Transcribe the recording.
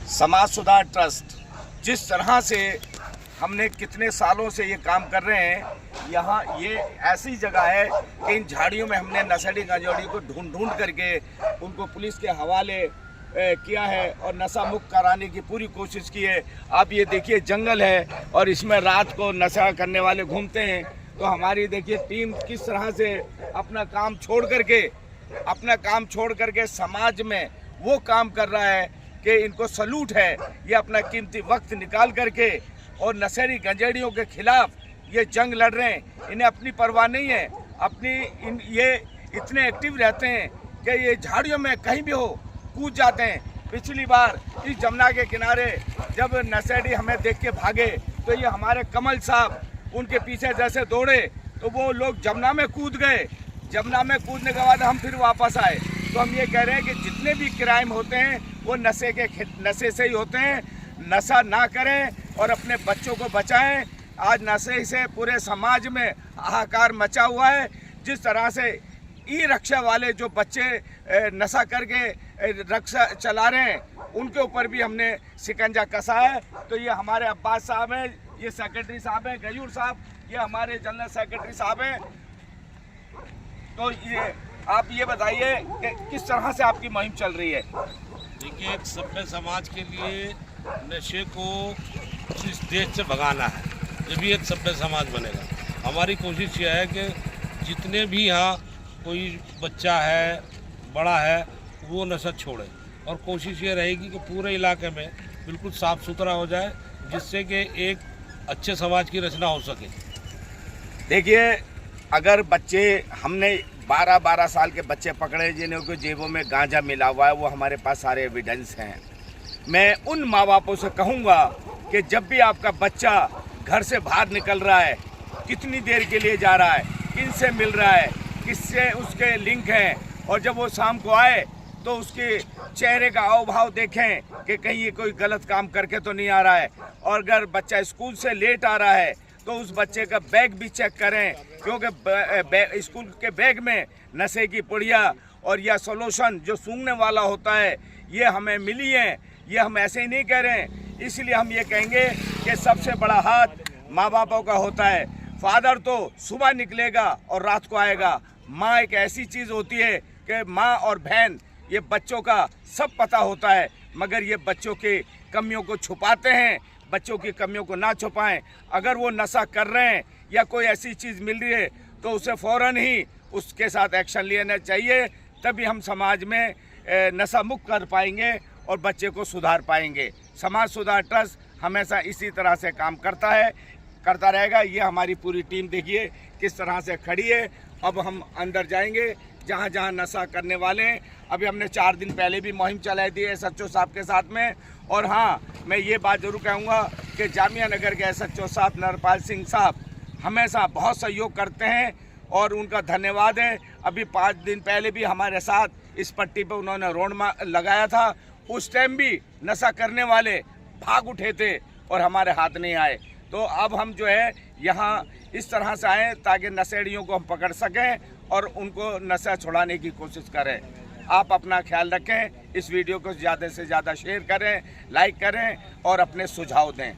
समाज सुधार ट्रस्ट जिस तरह से हमने कितने सालों से ये काम कर रहे हैं, यहाँ ये ऐसी जगह है कि इन झाड़ियों में हमने नशेड़ी गंजेड़ी को ढूंढ करके उनको पुलिस के हवाले किया है और नशा मुक्त कराने की पूरी कोशिश की है। आप ये देखिए जंगल है और इसमें रात को नशा करने वाले घूमते हैं। तो हमारी देखिए टीम किस तरह से अपना काम छोड़ करके समाज में वो काम कर रहा है कि इनको सलूट है। ये अपना कीमती वक्त निकाल करके और नशेड़ी गंजेड़ियों के खिलाफ ये जंग लड़ रहे हैं। इन्हें अपनी परवाह नहीं है, ये इतने एक्टिव रहते हैं कि ये झाड़ियों में कहीं भी हो कूद जाते हैं। पिछली बार इस जमुना के किनारे जब नशेड़ी हमें देख के भागे तो ये हमारे कमल साहब उनके पीछे जैसे दौड़े तो वो लोग जमुना में कूद गए। जमुना में कूदने के बाद हम फिर वापस आए। तो हम ये कह रहे हैं कि जितने भी क्राइम होते हैं वो नशे से ही होते हैं। नशा ना करें और अपने बच्चों को बचाएं। आज नशे से पूरे समाज में हाहाकार मचा हुआ है। जिस तरह से ई रिक्शा वाले जो बच्चे नशा करके रिक्शा चला रहे हैं उनके ऊपर भी हमने शिकंजा कसा है। तो ये हमारे अब्बास साहब हैं, ये सेक्रेटरी साहब हैं, गयूर साहब ये हमारे जनरल सेक्रेटरी साहब हैं। तो ये आप ये बताइए कि किस तरह से आपकी मुहिम चल रही है। देखिए, एक सभ्य समाज के लिए नशे को इस देश से भगाना है, जब भी एक सभ्य समाज बनेगा। हमारी कोशिश यह है कि जितने भी यहाँ कोई बच्चा है, बड़ा है, वो नशा छोड़े और कोशिश ये रहेगी कि पूरे इलाके में बिल्कुल साफ़ सुथरा हो जाए, जिससे कि एक अच्छे समाज की रचना हो सके। देखिए, अगर बच्चे हमने 12-12 साल के बच्चे पकड़े जिन्होंने जेबों में गांजा मिला हुआ है, वो हमारे पास सारे एविडेंस हैं। मैं उन माँ बापों से कहूँगा कि जब भी आपका बच्चा घर से बाहर निकल रहा है, कितनी देर के लिए जा रहा है, किनसे मिल रहा है, किससे उसके लिंक हैं, और जब वो शाम को आए तो उसके चेहरे का हाव भाव देखें कि कहीं ये कोई गलत काम करके तो नहीं आ रहा है। और अगर बच्चा स्कूल से लेट आ रहा है तो उस बच्चे का बैग भी चेक करें, क्योंकि स्कूल के बैग में नशे की पुड़िया और या सोल्यूशन जो सूंघने वाला होता है ये हमें मिली है। ये हम ऐसे ही नहीं कह रहे हैं, इसलिए हम ये कहेंगे कि सबसे बड़ा हाथ माँ बापों का होता है। फादर तो सुबह निकलेगा और रात को आएगा। माँ एक ऐसी चीज़ होती है कि माँ और बहन ये बच्चों का सब पता होता है, मगर ये बच्चों की कमियों को छुपाते हैं। बच्चों की कमियों को ना छुपाएं। अगर वो नशा कर रहे हैं या कोई ऐसी चीज़ मिल रही है तो उसे फ़ौरन ही उसके साथ एक्शन लेना चाहिए, तभी हम समाज में नशा मुक्त कर पाएंगे और बच्चे को सुधार पाएंगे। समाज सुधार ट्रस्ट हमेशा इसी तरह से काम करता रहेगा। ये हमारी पूरी टीम देखिए किस तरह से खड़ी है। अब हम अंदर जाएंगे जहाँ जहाँ नशा करने वाले हैं। अभी हमने 4 दिन पहले भी मुहिम चलाई थी SHO साहब के साथ में। और हाँ, मैं ये बात ज़रूर कहूँगा कि जामिया नगर के SHO साहब नरपाल सिंह साहब हमेशा बहुत सहयोग करते हैं और उनका धन्यवाद है। अभी 5 दिन पहले भी हमारे साथ इस पट्टी पे उन्होंने रोड लगाया था। उस टाइम भी नशा करने वाले भाग उठे थे और हमारे हाथ नहीं आए। तो अब हम जो है यहाँ इस तरह से आए ताकि नशेड़ियों को हम पकड़ सकें और उनको नशा छुड़ाने की कोशिश करें। आप अपना ख्याल रखें, इस वीडियो को ज़्यादा से ज़्यादा शेयर करें, लाइक करें और अपने सुझाव दें।